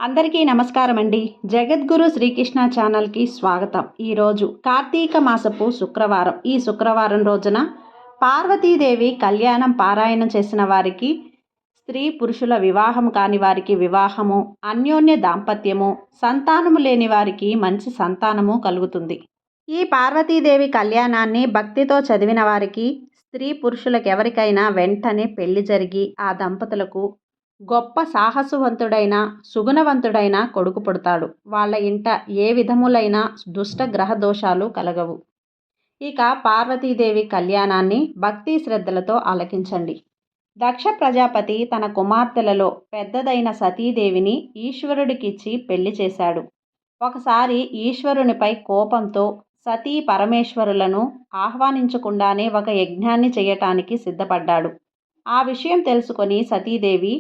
అందరికీ నమస్కారం అండి. జగద్గురు శ్రీకృష్ణ ఛానల్కి స్వాగతం. ఈరోజు కార్తీక మాసపు శుక్రవారం. ఈ శుక్రవారం రోజున పార్వతీదేవి కళ్యాణం పారాయణం చేసిన వారికి, స్త్రీ పురుషుల వివాహం కాని వారికి వివాహము, అన్యోన్య దాంపత్యము, సంతానము లేని వారికి మంచి సంతానము కలుగుతుంది. ఈ పార్వతీదేవి కళ్యాణాన్ని భక్తితో చదివిన వారికి, స్త్రీ పురుషులకు ఎవరికైనా వెంటనే పెళ్లి జరిగి ఆ దంపతులకు గొప్ప సాహసవంతుడైన సుగుణవంతుడైన కొడుకు పుడతాడు. వాళ్ళ ఇంట ఏ విధములైన దుష్ట గ్రహ దోషాలు కలగవు. ఇక పార్వతీదేవి కళ్యాణాన్ని భక్తి శ్రద్ధలతో ఆలకించండి. దక్ష ప్రజాపతి తన కుమార్తెలలో పెద్దదైన సతీదేవిని ఈశ్వరుడికిచ్చి పెళ్లి చేశాడు. ఒకసారి ఈశ్వరునిపై కోపంతో సతీ పరమేశ్వరులను ఆహ్వానించకుండానే ఒక యజ్ఞాన్ని చేయటానికి సిద్ధపడ్డాడు. ఆ విషయం తెలుసుకొని సతీదేవి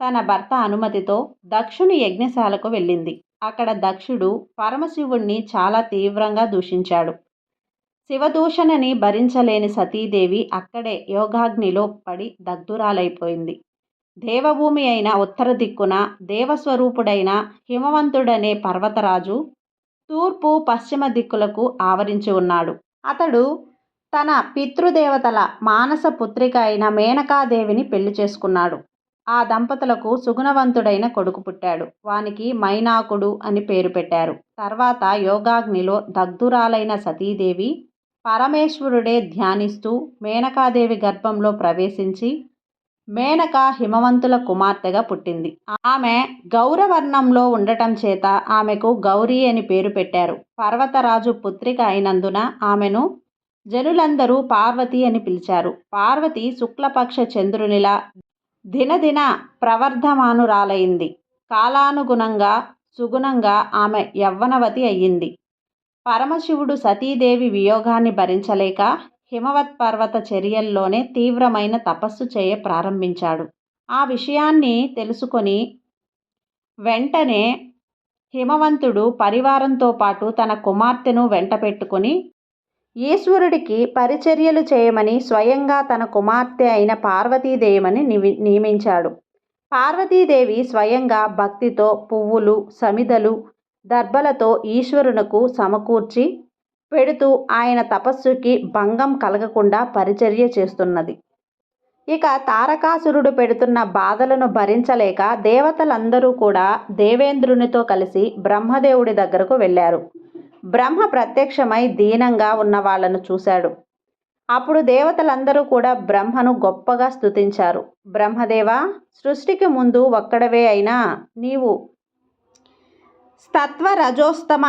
తన భర్త అనుమతితో దక్షుని యజ్ఞశాలకు వెళ్ళింది. అక్కడ దక్షుడు పరమశివుణ్ణి చాలా తీవ్రంగా దూషించాడు. శివదూషణని భరించలేని సతీదేవి అక్కడే యోగాగ్నిలో పడి దగ్ధురాలైపోయింది. దేవభూమి అయిన ఉత్తర దిక్కున దేవస్వరూపుడైన హిమవంతుడనే పర్వతరాజు తూర్పు పశ్చిమ దిక్కులకు ఆవరించి ఉన్నాడు. అతడు తన పితృదేవతల మానస పుత్రిక అయిన మేనకాదేవిని పెళ్లి చేసుకున్నాడు. ఆ దంపతులకు సుగుణవంతుడైన కొడుకు పుట్టాడు. వానికి మైనాకుడు అని పేరు పెట్టారు. తర్వాత యోగాగ్నిలో దగ్ధురాలైన సతీదేవి పరమేశ్వరుడే ధ్యానిస్తూ మేనకాదేవి గర్భంలో ప్రవేశించి మేనక హిమవంతుల కుమార్తెగా పుట్టింది. ఆమె గౌరవర్ణంలో ఉండటం చేత ఆమెకు గౌరీ అని పేరు పెట్టారు. పర్వతరాజు పుత్రిక అయినందున ఆమెను జనులందరూ పార్వతి అని పిలిచారు. పార్వతి శుక్లపక్ష చంద్రునిలా దినదిన ప్రవర్ధమానురాలైంది. కాలానుగుణంగా సుగుణంగా ఆమె యవ్వనవతి అయ్యింది. పరమశివుడు సతీదేవి వియోగాన్ని భరించలేక హిమవత్ పర్వత చర్యల్లోనే తీవ్రమైన తపస్సు చేయ ప్రారంభించాడు. ఆ విషయాన్ని తెలుసుకొని వెంటనే హిమవంతుడు పరివారంతో పాటు తన కుమార్తెను వెంట పెట్టుకుని ఈశ్వరుడికి పరిచర్యలు చేయమని స్వయంగా తన కుమార్తె అయిన పార్వతీదేవిని నియమించాడు. పార్వతీదేవి స్వయంగా భక్తితో పువ్వులు, సమిదలు, దర్భలతో ఈశ్వరునకు సమకూర్చి పెడుతూ ఆయన తపస్సుకి భంగం కలగకుండా పరిచర్య చేస్తున్నది. ఇక తారకాసురుడు పెడుతున్న బాధలను భరించలేక దేవతలందరూ కూడా దేవేంద్రునితో కలిసి బ్రహ్మదేవుడి దగ్గరకు వెళ్ళారు. బ్రహ్మ ప్రత్యక్షమై దీనంగా ఉన్న వాళ్ళను చూశాడు. అప్పుడు దేవతలందరూ కూడా బ్రహ్మను గొప్పగా స్తుతించారు. బ్రహ్మదేవా, సృష్టికి ముందు ఒక్కడవే అయినా నీవు సత్వ రజోస్తమ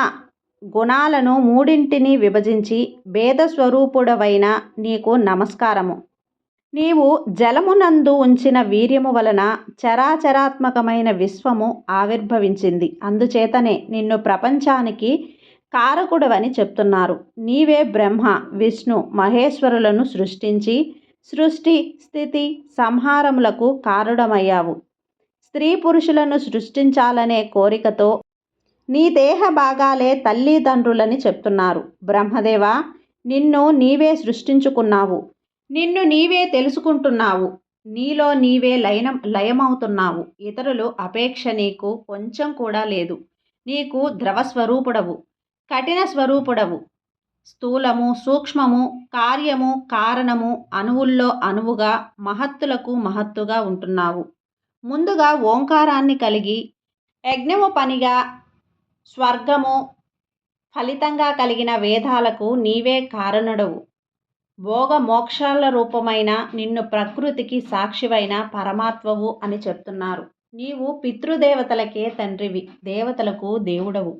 గుణాలను మూడింటిని విభజించి భేదస్వరూపుడవైన నీకు నమస్కారము. నీవు జలమునందు ఉంచిన వీర్యము వలన చరాచరాత్మకమైన విశ్వము ఆవిర్భవించింది. అందుచేతనే నిన్ను ప్రపంచానికి కారకుడవని చెప్తున్నారు. నీవే బ్రహ్మ, విష్ణు, మహేశ్వరులను సృష్టించి సృష్టి, స్థితి, సంహారములకు కారణమయ్యావు. స్త్రీ పురుషులను సృష్టించాలనే కోరికతో నీ దేహ భాగాలే తల్లిదండ్రులని చెప్తున్నారు. బ్రహ్మదేవా, నిన్ను నీవే సృష్టించుకున్నావు. నిన్ను నీవే తెలుసుకుంటున్నావు. నీలో నీవే లయమవుతున్నావు. ఇతరులు అపేక్ష నీకు కొంచెం కూడా లేదు. నీకు ద్రవస్వరూపుడవు, కఠిన స్వరూపుడవు. స్థూలము, సూక్ష్మము, కార్యము, కారణము, అణువుల్లో అణువుగా, మహత్తులకు మహత్తుగా ఉంటున్నావు. ముందుగా ఓంకారాన్ని కలిగి యజ్ఞము పనిగా స్వర్గము ఫలితంగా కలిగిన వేదాలకు నీవే కారణుడవు. భోగ మోక్షాల రూపమైన నిన్ను ప్రకృతికి సాక్షివైన పరమాత్మవు అని చెప్తున్నారు. నీవు పితృదేవతలకే తండ్రివి, దేవతలకు దేవుడవు.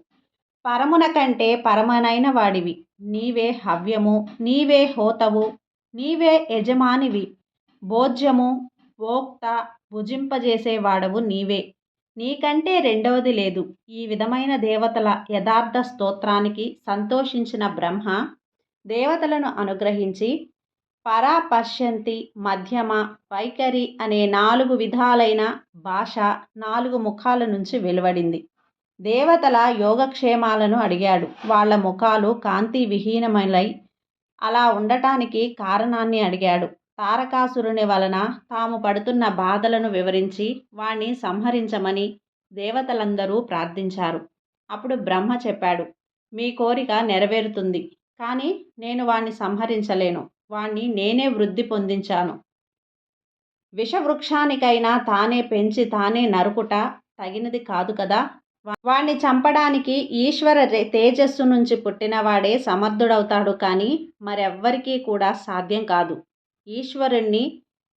పరమున కంటే పరమనైన వాడివి. నీవే హవ్యము, నీవే హోతవు, నీవే యజమానివి. భోజ్యము, భోక్త, భుజింపజేసేవాడవు నీవే. నీకంటే రెండవది లేదు. ఈ విధమైన దేవతల యథార్థ స్తోత్రానికి సంతోషించిన బ్రహ్మ దేవతలను అనుగ్రహించి పరాపశ్యంతి, మధ్యమ, వైఖరి అనే 4 విధాలైన భాష 4 ముఖాల నుంచి వెలువడింది. దేవతల యోగక్షేమాలను అడిగాడు. వాళ్ళ ముఖాలు కాంతి విహీనములై అలా ఉండటానికి కారణాన్ని అడిగాడు. తారకాసురుని వలన తాము పడుతున్న బాధలను వివరించి వాణ్ణి సంహరించమని దేవతలందరూ ప్రార్థించారు. అప్పుడు బ్రహ్మ చెప్పాడు, మీ కోరిక నెరవేరుతుంది. కానీ నేను వాణ్ణి సంహరించలేను. వాణ్ణి నేనే వృద్ధి పొందించాను. విషవృక్షానికైనా తానే పెంచి తానే నరుకుట తగినది కాదు కదా. వాణ్ణి చంపడానికి ఈశ్వర తేజస్సు నుంచి పుట్టినవాడే సమర్థుడవుతాడు, కానీ మరెవ్వరికీ కూడా సాధ్యం కాదు. ఈశ్వరుణ్ణి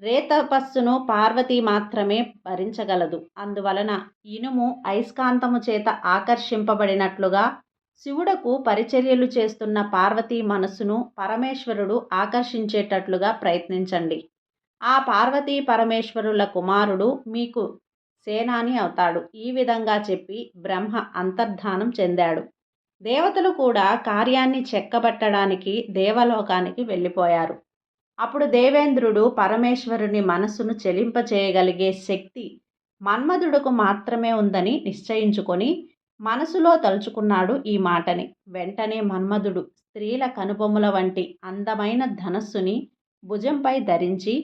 రేతపస్సును పార్వతి మాత్రమే భరించగలదు. అందువలన ఇనుము అయస్కాంతము చేత ఆకర్షింపబడినట్లుగా శివుడకు పరిచర్యలు చేస్తున్న పార్వతీ మనస్సును పరమేశ్వరుడు ఆకర్షించేటట్లుగా ప్రయత్నించండి. ఆ పార్వతీ పరమేశ్వరుల కుమారుడు మీకు సేనాని అవుతాడు. ఈ విధంగా చెప్పి బ్రహ్మ అంతర్ధానం చెందాడు. దేవతలు కూడా కార్యాన్ని చెక్కబట్టడానికి దేవలోకానికి వెళ్ళిపోయారు. అప్పుడు దేవేంద్రుడు పరమేశ్వరుని మనస్సును చెలింపచేయగలిగే శక్తి మన్మధుడుకు మాత్రమే ఉందని నిశ్చయించుకొని మనసులో తలుచుకున్నాడు ఈ మాటని. వెంటనే మన్మధుడు స్త్రీల కనుబొమ్మల వంటి అందమైన ధనస్సుని భుజంపై ధరించి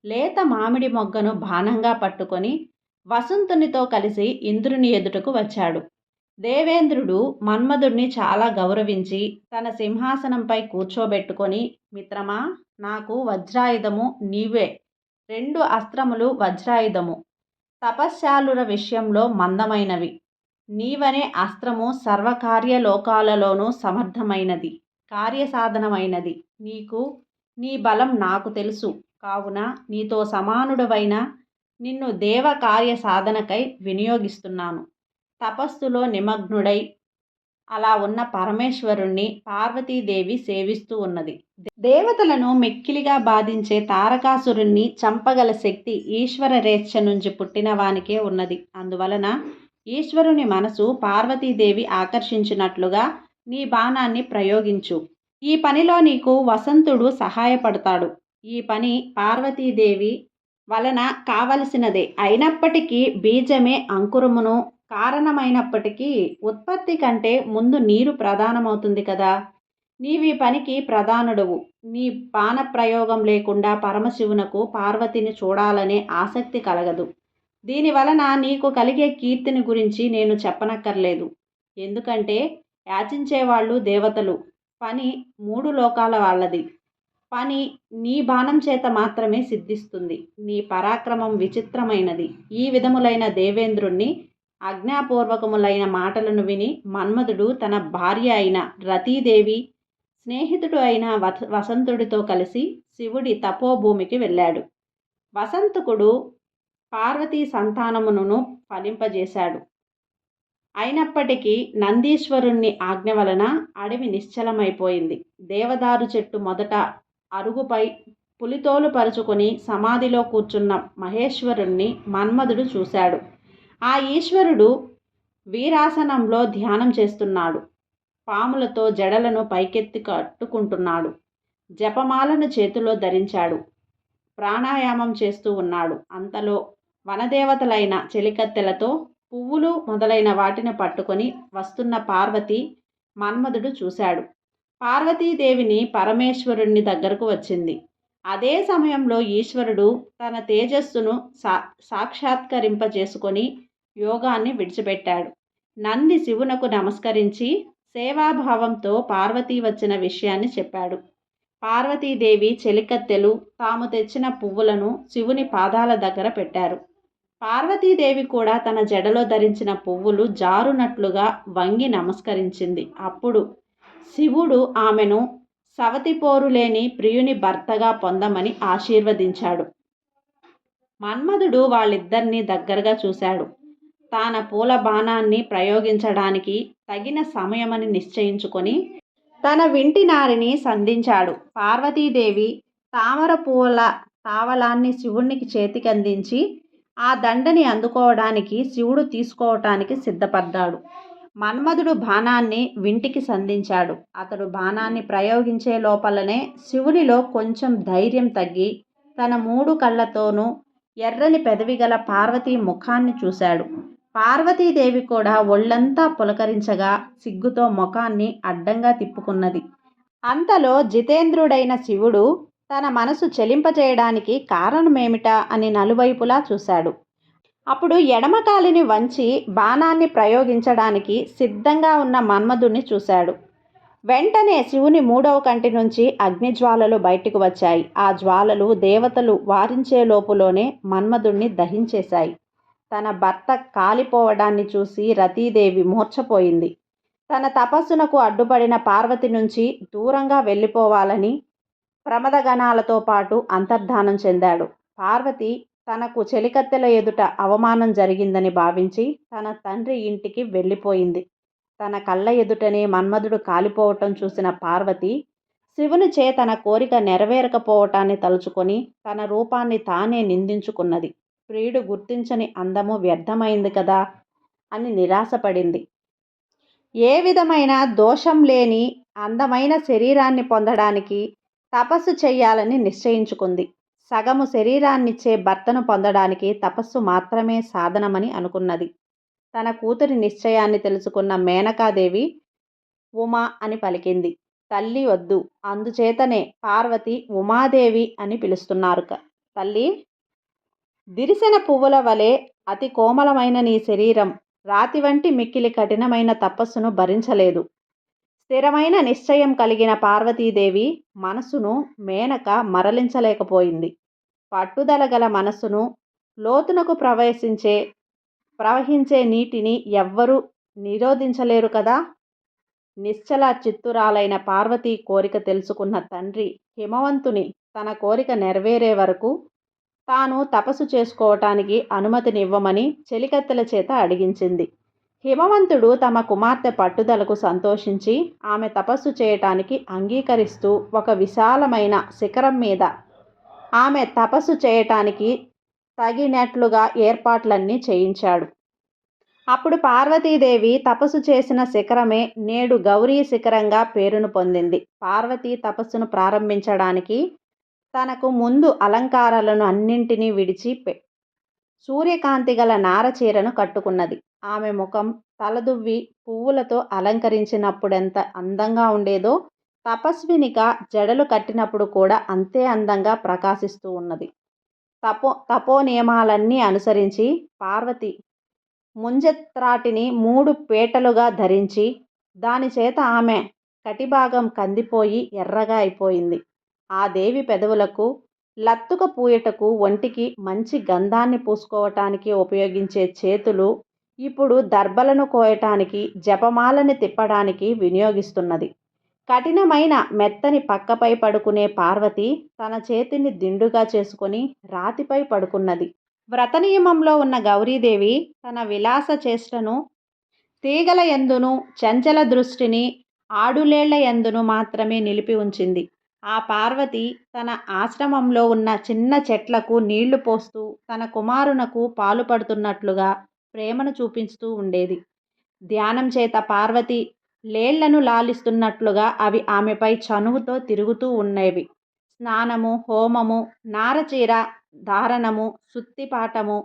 లేత మామిడి మొగ్గను బాణంగా పట్టుకొని వసంతునితో కలిసి ఇంద్రుని ఎదుటకు వచ్చాడు. దేవేంద్రుడు మన్మధుడిని చాలా గౌరవించి తన సింహాసనంపై కూర్చోబెట్టుకొని, మిత్రమా, నాకు వజ్రాయుధము నీవే. 2 అస్త్రములు వజ్రాయుధము తపశ్శాలుర విషయంలో మందమైనవి. నీవనే అస్త్రము సర్వకార్యలోకాలలోనూ సమర్థమైనది, కార్యసాధనమైనది. నీకు నీ బలం నాకు తెలుసు. కావున నీతో సమానుడవైన నిన్ను దేవ కార్య సాధనకై వినియోగిస్తున్నాను. తపస్సులో నిమగ్నుడై అలా ఉన్న పరమేశ్వరుణ్ణి పార్వతీదేవి సేవిస్తూ ఉన్నది. దేవతలను మిక్కిలిగా బాధించే తారకాసురుణ్ణి చంపగల శక్తి ఈశ్వర రేచ్ఛ నుంచి పుట్టిన వానికే ఉన్నది. అందువలన ఈశ్వరుని మనసు పార్వతీదేవి ఆకర్షించినట్లుగా నీ బాణాన్ని ప్రయోగించు. ఈ పనిలో నీకు వసంతుడు సహాయపడతాడు. ఈ పని పార్వతీదేవి వలన కావలసినదే అయినప్పటికీ బీజమే అంకురమును కారణమైనప్పటికీ ఉత్పత్తి కంటే ముందు నీరు ప్రధానమవుతుంది కదా. నీవీ పనికి ప్రధానుడవు. నీ బాణ ప్రయోగం లేకుండా పరమశివునకు పార్వతిని చూడాలనే ఆసక్తి కలగదు. దీనివలన నీకు కలిగే కీర్తిని గురించి నేను చెప్పనక్కర్లేదు. ఎందుకంటే యాచించేవాళ్ళు దేవతలు, పని 3 లోకాల వాళ్ళది. పని నీ బాణం చేత మాత్రమే సిద్ధిస్తుంది. నీ పరాక్రమం విచిత్రమైనది. ఈ విధములైన దేవేంద్రుణ్ణి ఆజ్ఞాపూర్వకములైన మాటలను విని మన్మధుడు తన భార్య అయిన రతీదేవి, స్నేహితుడు అయిన వసంతుడితో కలిసి శివుడి తపోభూమికి వెళ్ళాడు. వసంతుకుడు పార్వతీ సంతానమును ఫలింపజేశాడు. అయినప్పటికీ నందీశ్వరుణ్ణి ఆజ్ఞ వలన అడవి నిశ్చలమైపోయింది. దేవదారు చెట్టు మొదట అరుగుపై పులితోలు పరుచుకొని సమాధిలో కూర్చున్న మహేశ్వరుణ్ణి మన్మధుడు చూశాడు. ఆ ఈశ్వరుడు వీరాసనంలో ధ్యానం చేస్తున్నాడు. పాములతో జడలను పైకెత్తి కట్టుకుంటున్నాడు. జపమాలను చేతిలో ధరించాడు. ప్రాణాయామం చేస్తూ ఉన్నాడు. అంతలో వనదేవతలైన చెలికత్తెలతో పువ్వులు మొదలైన వాటిని పట్టుకొని వస్తున్న పార్వతి మన్మధుడు చూశాడు. పార్వతీదేవిని పరమేశ్వరుణ్ణి దగ్గరకు వచ్చింది. అదే సమయంలో ఈశ్వరుడు తన తేజస్సును సాక్షాత్కరింపజేసుకొని యోగాన్ని విడిచిపెట్టాడు. నంది శివునకు నమస్కరించి సేవాభావంతో పార్వతీ వచ్చిన విషయాన్ని చెప్పాడు. పార్వతీదేవి చెలికత్తెలు తాము తెచ్చిన పువ్వులను శివుని పాదాల దగ్గర పెట్టారు. పార్వతీదేవి కూడా తన జడలో ధరించిన పువ్వులు జారునట్లుగా వంగి నమస్కరించింది. అప్పుడు శివుడు ఆమెను సవతిపోరు లేని ప్రియుని భర్తగా పొందమని ఆశీర్వదించాడు. మన్మధుడు వాళ్ళిద్దరినీ దగ్గరగా చూశాడు. తాన పూల బాణాన్ని ప్రయోగించడానికి తగిన సమయమని నిశ్చయించుకొని తన వింటి నారిని సంధించాడు. పార్వతీదేవి తామర పూల తావలాన్ని శివునికి చేతికందించి ఆ దండని అందుకోవడానికి శివుడు తీసుకోవటానికి సిద్ధపడ్డాడు. మన్మధుడు బాణాన్ని వింటికి సంధించాడు. అతడు బాణాన్ని ప్రయోగించే లోపలనే శివునిలో కొంచెం ధైర్యం తగ్గి తన 3 కళ్ళతోనూ ఎర్రని పెదవి గల పార్వతీ ముఖాన్ని చూశాడు. పార్వతీదేవి కూడా ఒళ్ళంతా పులకరించగా సిగ్గుతో ముఖాన్ని అడ్డంగా తిప్పుకున్నది. అంతలో జితేంద్రుడైన శివుడు తన మనసు చెలింపజేయడానికి కారణమేమిటా అని నలువైపులా చూశాడు. అప్పుడు ఎడమ కాలిని వంచి బాణాన్ని ప్రయోగించడానికి సిద్ధంగా ఉన్న మన్మధుణ్ణి చూశాడు. వెంటనే శివుని మూడవ కంటి నుంచి అగ్నిజ్వాలలు బయటకు వచ్చాయి. ఆ జ్వాలలు దేవతలు వారించే లోపులోనే మన్మధుణ్ణి దహించేశాయి. తన భర్త కాలిపోవడాన్ని చూసి రతీదేవి మూర్ఛపోయింది. తన తపస్సునకు అడ్డుపడిన పార్వతి నుంచి దూరంగా వెళ్ళిపోవాలని ప్రమదగణాలతో పాటు అంతర్ధానం చెందాడు. పార్వతి తనకు చెలికత్తెల ఎదుట అవమానం జరిగిందని భావించి తన తండ్రి ఇంటికి వెళ్ళిపోయింది. తన కళ్ళ ఎదుటనే మన్మధుడు కాలిపోవటం చూసిన పార్వతి శివునిచే తన కోరిక నెరవేరకపోవటాన్ని తలుచుకొని తన రూపాన్ని తానే నిందించుకున్నది. ప్రియుడు గుర్తించని అందము వ్యర్థమైంది కదా అని నిరాశపడింది. ఏ విధమైన దోషం లేని అందమైన శరీరాన్ని పొందడానికి తపస్సు చెయ్యాలని నిశ్చయించుకుంది. సగము శరీరాన్నిచ్చే భర్తను పొందడానికి తపస్సు మాత్రమే సాధనమని అనుకున్నది. తన కూతురి నిశ్చయాన్ని తెలుసుకున్న మేనకాదేవి ఉమా అని పలికింది. తల్లి వద్దు, అందుచేతనే పార్వతి ఉమాదేవి అని పిలుస్తున్నారు. తల్లి, దిరిసెన పువ్వుల వలె అతి కోమలమైన నీ శరీరం రాతి వంటి మిక్కిలి కఠినమైన తపస్సును భరించలేదు. స్థిరమైన నిశ్చయం కలిగిన పార్వతీదేవి మనసును మేనక మరలించలేకపోయింది. పట్టుదల గల మనస్సును లోతునకు ప్రవహించే నీటిని ఎవ్వరూ నిరోధించలేరు కదా. నిశ్చల చిత్తురాలైన పార్వతీ కోరిక తెలుసుకున్న తండ్రి హిమవంతుని తన కోరిక నెరవేరే వరకు తాను తపస్సు చేసుకోవటానికి అనుమతినివ్వమని చెలికత్తెల చేత అడిగించింది. హిమవంతుడు తమ కుమార్తె పట్టుదలకు సంతోషించి ఆమె తపస్సు చేయటానికి అంగీకరిస్తూ ఒక విశాలమైన శిఖరం మీద ఆమె తపస్సు చేయటానికి తగినట్లుగా ఏర్పాట్లన్నీ చేయించాడు. అప్పుడు పార్వతీదేవి తపస్సు చేసిన శిఖరమే నేడు గౌరీ శిఖరంగా పేరును పొందింది. పార్వతీ తపస్సును ప్రారంభించడానికి తనకు ముందు అలంకారాలను అన్నింటినీ విడిచి సూర్యకాంతి గల నారచీరను కట్టుకున్నది. ఆమె ముఖం తలదువ్వి పువ్వులతో అలంకరించినప్పుడెంత అందంగా ఉండేదో తపస్వినిగా జడలు కట్టినప్పుడు కూడా అంతే అందంగా ప్రకాశిస్తూ ఉన్నది. తపో నియమాలన్నీ అనుసరించి పార్వతి ముంజత్రాటిని 3 పీటలుగా ధరించి దానిచేత ఆమె కటిభాగం కందిపోయి ఎర్రగా అయిపోయింది. ఆ దేవి పెదవులకు లత్తుక పూయటకు ఒంటికి మంచి గంధాన్ని పూసుకోవటానికి ఉపయోగించే చేతులు ఇప్పుడు దర్భలను కోయటానికి జపమాలని తిప్పడానికి వినియోగిస్తున్నది. కఠినమైన మెత్తని పక్కపై పడుకునే పార్వతి తన చేతిని దిండుగా చేసుకొని రాతిపై పడుకున్నది. వ్రతనియమంలో ఉన్న గౌరీదేవి తన విలాస చేష్టను తీగల యందును చంచల దృష్టిని ఆడులేళ్ల యందును మాత్రమే నిలిపి ఉంచింది. ఆ పార్వతి తన ఆశ్రమంలో ఉన్న చిన్న చెట్లకు నీళ్లు పోస్తూ తన కుమారునకు పాలు పడుతున్నట్లుగా ప్రేమను చూపిస్తూ ఉండేది. ధ్యానం చేత పార్వతి లేళ్లను లాలిస్తున్నట్లుగా అవి ఆమెపై చనువుతో తిరుగుతూ ఉండేవి. స్నానము, హోమము, నారచీర ధారణము, సుత్తిపాఠము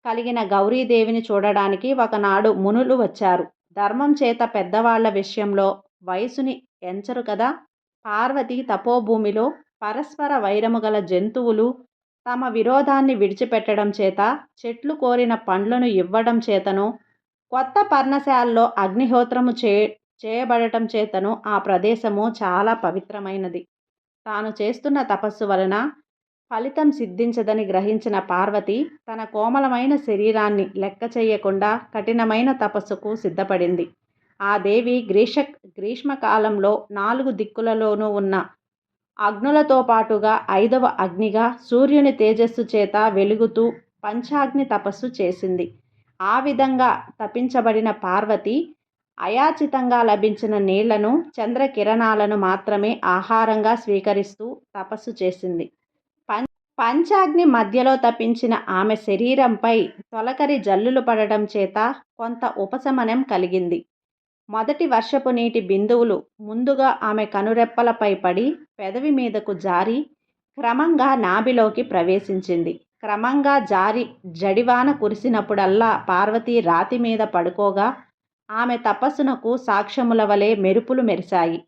కలిగిన గౌరీదేవిని చూడడానికి ఒకనాడు మునులు వచ్చారు. ధర్మం చేత పెద్దవాళ్ల విషయంలో వయసుని ఎంచరు కదా. పార్వతి తపోభూమిలో పరస్పర వైరము గల జంతువులు తమ విరోధాన్ని విడిచిపెట్టడం చేత, చెట్లు కోరిన పండ్లను ఇవ్వడం చేతను, కొత్త పర్ణశాలలో అగ్నిహోత్రము చేయబడటం చేతను ఆ ప్రదేశము చాలా పవిత్రమైనది. తాను చేస్తున్న తపస్సు వలన ఫలితం సిద్ధించదని గ్రహించిన పార్వతి తన కోమలమైన శరీరాన్ని లెక్క చేయకుండా కఠినమైన తపస్సుకు సిద్ధపడింది. ఆ దేవి గ్రీష్మకాలంలో 4 దిక్కులలోనూ ఉన్న అగ్నులతో పాటుగా 5వ అగ్నిగా సూర్యుని తేజస్సు చేత వెలుగుతూ పంచాగ్ని తపస్సు చేసింది. ఆ విధంగా తపించబడిన పార్వతి అయాచితంగా లభించిన నీళ్లను, చంద్రకిరణాలను మాత్రమే ఆహారంగా స్వీకరిస్తూ తపస్సు చేసింది. పంచాగ్ని మధ్యలో తపించిన ఆమె శరీరంపై తొలకరి జల్లులు పడడం చేత కొంత ఉపశమనం కలిగింది. మొదటి వర్షపు నీటి బిందువులు ముందుగా ఆమె కనురెప్పలపై పడి పెదవి మీదకు జారి క్రమంగా నాభిలోకి ప్రవేశించింది. క్రమంగా జారి జడివాన కురిసినప్పుడల్లా పార్వతి రాతి మీద పడుకోగా ఆమె తపస్సునకు సాక్ష్యముల వలె మెరుపులు మెరిశాయి.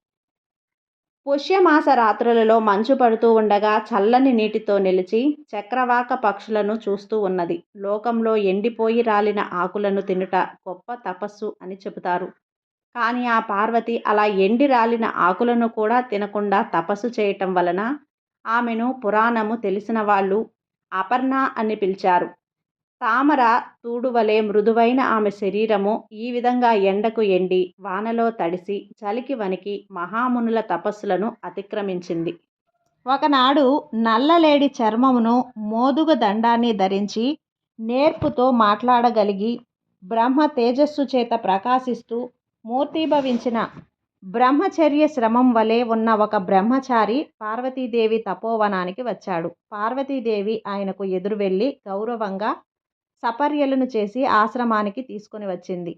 పుష్యమాస రాత్రులలో మంచు పడుతూ ఉండగా చల్లని నీటితో నిలిచి చక్రవాక పక్షులను చూస్తూ ఉన్నది. లోకంలో ఎండిపోయి రాలిన ఆకులను తినుట గొప్ప తపస్సు అని చెబుతారు. కానీ ఆ పార్వతి అలా ఎండి రాలిన ఆకులను కూడా తినకుండా తపస్సు చేయటం వలన ఆమెను పురాణము తెలిసిన వాళ్ళు అపర్ణ అని పిలిచారు. తామర తూడువలే మృదువైన ఆమె శరీరము ఈ విధంగా ఎండకు ఎండి, వానలో తడిసి, చలికి వణికి మహామునుల తపస్సులను అతిక్రమించింది. ఒకనాడు నల్లలేడి చర్మమును, మోదుగ దండాన్ని ధరించి, నేర్పుతో మాట్లాడగలిగి, బ్రహ్మ తేజస్సు చేత ప్రకాశిస్తూ మూర్తీభవించిన బ్రహ్మచర్య శ్రమం వలె ఉన్న ఒక బ్రహ్మచారి పార్వతీదేవి తపోవనానికి వచ్చాడు. పార్వతీదేవి ఆయనకు ఎదురు వెళ్ళి గౌరవంగా సపర్యలను చేసి ఆశ్రమానికి తీసుకుని వచ్చింది.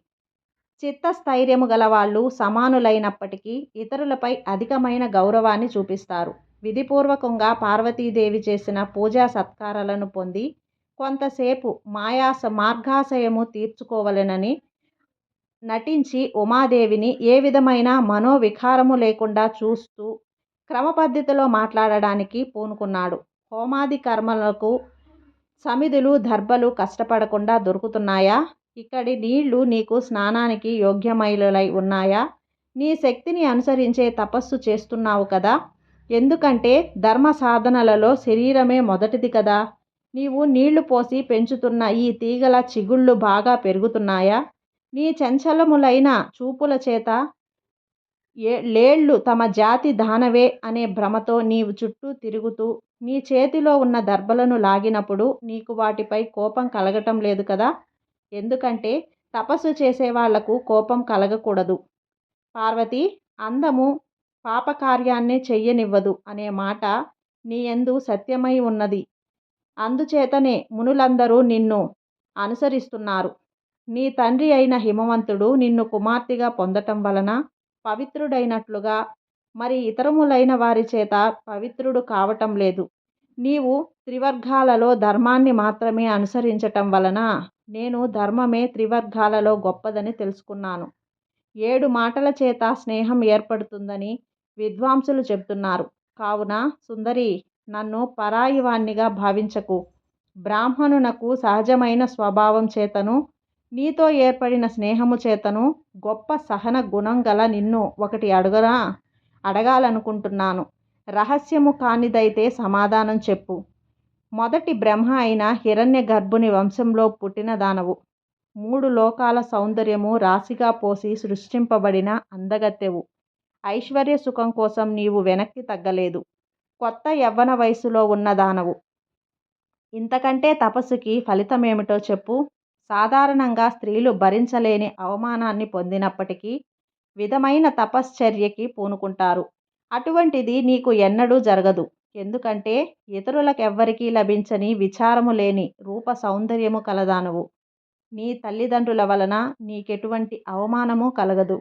చిత్తస్థైర్యము గలవాళ్ళు సమానులైనప్పటికీ ఇతరులపై అధికమైన గౌరవాన్ని చూపిస్తారు. విధిపూర్వకంగా పార్వతీదేవి చేసిన పూజా సత్కారాలను పొంది కొంతసేపు మార్గాశయము తీర్చుకోవలెనని నటించి ఉమాదేవిని ఏ విధమైన మనోవికారము లేకుండా చూస్తూ క్రమపద్ధతిలో మాట్లాడడానికి పూనుకున్నాడు. హోమాది కర్మలకు సమిధులు, దర్భలు కష్టపడకుండా దొరుకుతున్నాయా? ఇక్కడి నీళ్లు నీకు స్నానానికి యోగ్యమైనలై ఉన్నాయా? నీ శక్తిని అనుసరించే తపస్సు చేస్తున్నావు కదా. ఎందుకంటే ధర్మ సాధనలలో శరీరమే మొదటిది కదా. నీవు నీళ్లు పోసి పెంచుతున్న ఈ తీగల చిగుళ్ళు బాగా పెరుగుతున్నాయా? నీ చంచలములైన చూపుల చేత లేళ్ళు తమ జాతి దానవే అనే భ్రమతో నీవు చుట్టూ తిరుగుతూ నీ చేతిలో ఉన్న దర్భలను లాగినప్పుడు నీకు వాటిపై కోపం కలగటం లేదు కదా. ఎందుకంటే తపస్సు చేసే వాళ్లకు కోపం కలగకూడదు. పార్వతి, అందము పాపకార్యాన్ని చెయ్యనివ్వదు అనే మాట నీ యందు సత్యమై ఉన్నది. అందుచేతనే మునులందరూ నిన్ను అనుసరిస్తున్నారు. నీ తండ్రి అయిన హిమవంతుడు నిన్ను కుమార్తెగా పొందటం వలన పవిత్రుడైనట్లుగా మరి ఇతరములైన వారి చేత పవిత్రుడు కావటం లేదు. నీవు త్రివర్గాలలో ధర్మాన్ని మాత్రమే అనుసరించటం వలన నేను ధర్మమే త్రివర్గాలలో గొప్పదని తెలుసుకున్నాను. 7 మాటల చేత స్నేహం ఏర్పడుతుందని విద్వాంసులు చెబుతున్నారు. కావున సుందరి, నన్ను పరాయివాణ్ణిగా భావించకు. బ్రాహ్మణునకు సహజమైన స్వభావం చేతను నీతో ఏర్పడిన స్నేహము చేతను గొప్ప సహన గుణం గల నిన్ను ఒకటి అడగాలనుకుంటున్నాను. రహస్యము కానిదైతే సమాధానం చెప్పు. మొదటి బ్రహ్మ అయిన హిరణ్య గర్భుని వంశంలో పుట్టిన దానవు. 3 లోకాల సౌందర్యము రాశిగా పోసి సృష్టింపబడిన అందగత్తెవు. ఐశ్వర్య సుఖం కోసం నీవు వెనక్కి తగ్గలేదు. కొత్త యవ్వన వయసులో ఉన్న దానవు. ఇంతకంటే తపస్సుకి ఫలితమేమిటో చెప్పు. సాధారణంగా స్త్రీలు భరించలేని అవమానాన్ని పొందినప్పటికీ విధమైన తపశ్చర్యకి పూనుకుంటారు. అటువంటిది నీకు ఎన్నడూ జరగదు. ఎందుకంటే ఇతరులకెవ్వరికీ లభించని విచారము లేని రూప సౌందర్యము కలదానవు. నీ తల్లిదండ్రుల వలన నీకెటువంటి అవమానము కలగదు.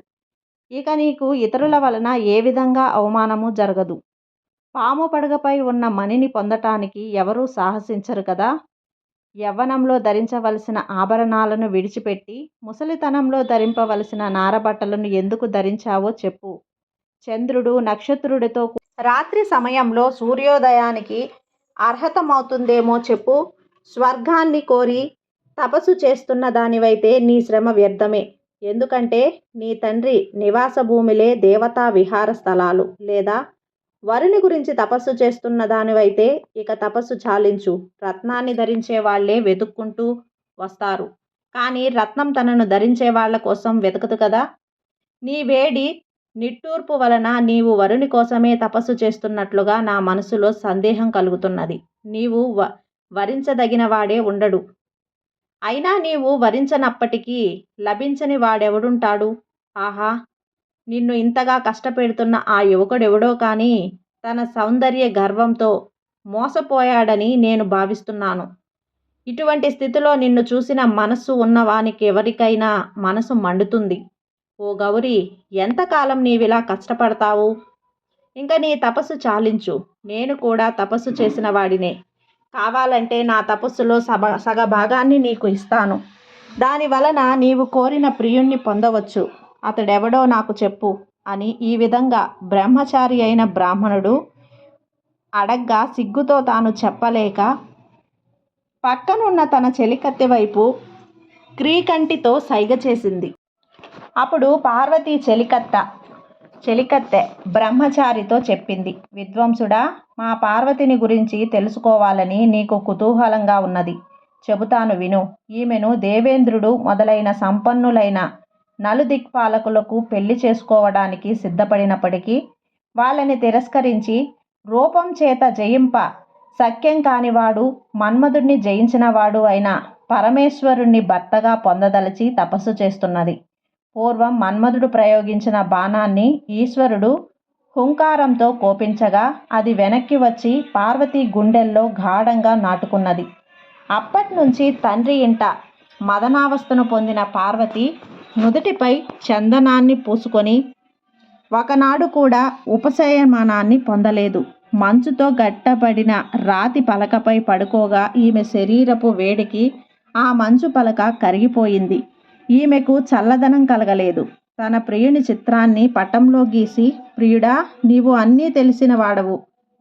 ఇక నీకు ఇతరుల వలన ఏ విధంగా అవమానము జరగదు. పాము పడగపై ఉన్న మణిని పొందటానికి ఎవరూ సాహసించరు కదా. యవ్వనంలో ధరించవలసిన ఆభరణాలను విడిచిపెట్టి ముసలితనంలో ధరింపవలసిన నారబట్టలను ఎందుకు ధరించావో చెప్పు. చంద్రుడు నక్షత్రుడితో రాత్రి సమయంలో సూర్యోదయానికి అర్హతమవుతుందేమో చెప్పు. స్వర్గాన్ని కోరి తపస్సు చేస్తున్న దానివైతే నీ శ్రమ వ్యర్థమే. ఎందుకంటే నీ తండ్రి నివాస భూమిలే దేవతా విహార స్థలాలు. లేదా వరుని గురించి తపస్సు చేస్తున్న దానివైతే ఇక తపస్సు చాలించు. రత్నాన్ని ధరించే వాళ్లే వెతుక్కుంటూ వస్తారు. కానీ రత్నం తనను ధరించే వాళ్ల కోసం వెతకదు కదా. నీ వేడి నిట్టూర్పు వలన నీవు వరుని కోసమే తపస్సు చేస్తున్నట్లుగా నా మనసులో సందేహం కలుగుతున్నది. నీవు వరించదగిన వాడే ఉండడు. అయినా నీవు వరించనప్పటికీ లభించని వాడెవడుంటాడు? ఆహా, నిన్ను ఇంతగా కష్టపెడుతున్న ఆ యువకుడెవడో కానీ తన సౌందర్య గర్వంతో మోసపోయాడని నేను భావిస్తున్నాను. ఇటువంటి స్థితిలో నిన్ను చూసిన మనస్సు ఉన్నవానికి ఎవరికైనా మనసు మండుతుంది. ఓ గౌరీ, ఎంతకాలం నీవిలా కష్టపడతావు? ఇంకా నీ తపస్సు చాలించు. నేను కూడా తపస్సు చేసిన వాడినే. కావాలంటే నా తపస్సులో సగభాగాన్ని నీకు ఇస్తాను. దాని వలన నీవు కోరిన ప్రియుణ్ణి పొందవచ్చు. అతడెవడో నాకు చెప్పు. అని ఈ విధంగా బ్రహ్మచారి అయిన బ్రాహ్మణుడు అడగ్గా సిగ్గుతో తాను చెప్పలేక పక్కనున్న తన చెలికత్తె వైపు క్రీకంటితో సైగ చేసింది. అప్పుడు పార్వతి చెలికత్తె బ్రహ్మచారితో చెప్పింది, విద్వాంసుడా, మా పార్వతిని గురించి తెలుసుకోవాలని నీకు కుతూహలంగా ఉన్నది. చెబుతాను విను. ఈమెను దేవేంద్రుడు మొదలైన సంపన్నులైన నలుదిక్పాలకులకు పెళ్లి చేసుకోవడానికి సిద్ధపడినప్పటికీ వాళ్ళని తిరస్కరించి రూపం చేత జయింప సఖ్యం కానివాడు, మన్మధుణ్ణి జయించినవాడు అయిన పరమేశ్వరుణ్ణి భర్తగా పొందదలచి తపస్సు చేస్తున్నది. పూర్వం మన్మధుడు ప్రయోగించిన బాణాన్ని ఈశ్వరుడు హుంకారంతో కోపించగా అది వెనక్కి వచ్చి పార్వతి గుండెల్లో గాఢంగా నాటుకున్నది. అప్పట్నుంచి తండ్రి ఇంట మదనావస్థను పొందిన పార్వతి నుదుటిపై చందనాన్ని పూసుకొని ఒకనాడు కూడా ఉపశమనాన్ని పొందలేదు. మంచుతో గట్టబడిన రాతి పలకపై పడుకోగా ఈమె శరీరపు వేడికి ఆ మంచు పలక కరిగిపోయింది. ఈమెకు చల్లదనం కలగలేదు. తన ప్రియుని చిత్రాన్ని పటంలో గీసి, ప్రియుడా, నీవు అన్నీ తెలిసిన వాడవు,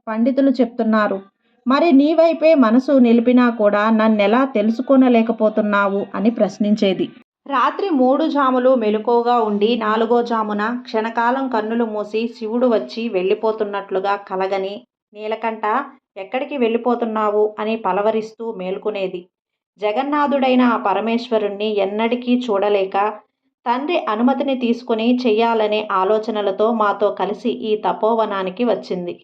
పండితులు చెప్తున్నారు, మరి నీ వైపే మనసు నిలిపినా కూడా నన్నెలా తెలుసుకోనలేకపోతున్నావు అని ప్రశ్నించేది. రాత్రి 3 జాములు మెలకువగా ఉండి 4వ జామున క్షణకాలం కన్నులు మూసి శివుడు వచ్చి వెళ్ళిపోతున్నట్లుగా కలగని, నీలకంఠ, ఎక్కడికి వెళ్ళిపోతున్నావు అని పలవరిస్తూ మేల్కొనేది. జగన్నాథుడైన ఆ పరమేశ్వరుణ్ణి ఎన్నటికీ చూడలేక తండ్రి అనుమతిని తీసుకుని చెయ్యాలనే ఆలోచనలతో మాతో కలిసి ఈ తపోవనానికి వచ్చింది.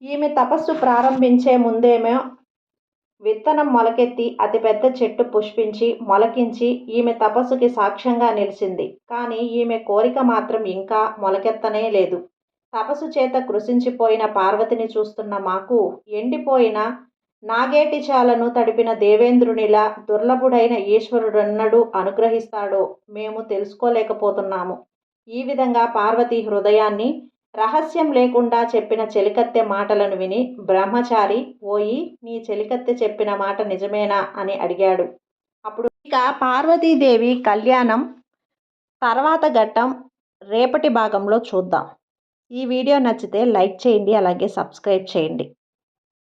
ఈమె తపస్సు ప్రారంభించే ముందేమో విత్తనం మొలకెత్తి అతిపెద్ద చెట్టు పుష్పించి మొలకించి ఈమె తపస్సుకి సాక్ష్యంగా నిలిచింది. కానీ ఈమె కోరిక మాత్రం ఇంకా మొలకెత్తనే లేదు. తపస్సు చేత కృశించిపోయిన పార్వతిని చూస్తున్న మాకు ఎండిపోయిన నాగేటి చాలను తడిపిన దేవేంద్రునిలా దుర్లభుడైన ఈశ్వరుడెన్నడూ అనుగ్రహిస్తాడో మేము తెలుసుకోలేకపోతున్నాము. ఈ విధంగా పార్వతి హృదయాన్ని రహస్యం లేకుండా చెప్పిన చెలికత్తె మాటలను విని బ్రహ్మచారి, ఓయి, నీ చెలికత్తె చెప్పిన మాట నిజమేనా అని అడిగాడు. అప్పుడు ఇక పార్వతీదేవి కళ్యాణం తర్వాత ఘట్టం రేపటి భాగంలో చూద్దాం. ఈ వీడియో నచ్చితే లైక్ చేయండి, అలాగే సబ్స్క్రైబ్ చేయండి.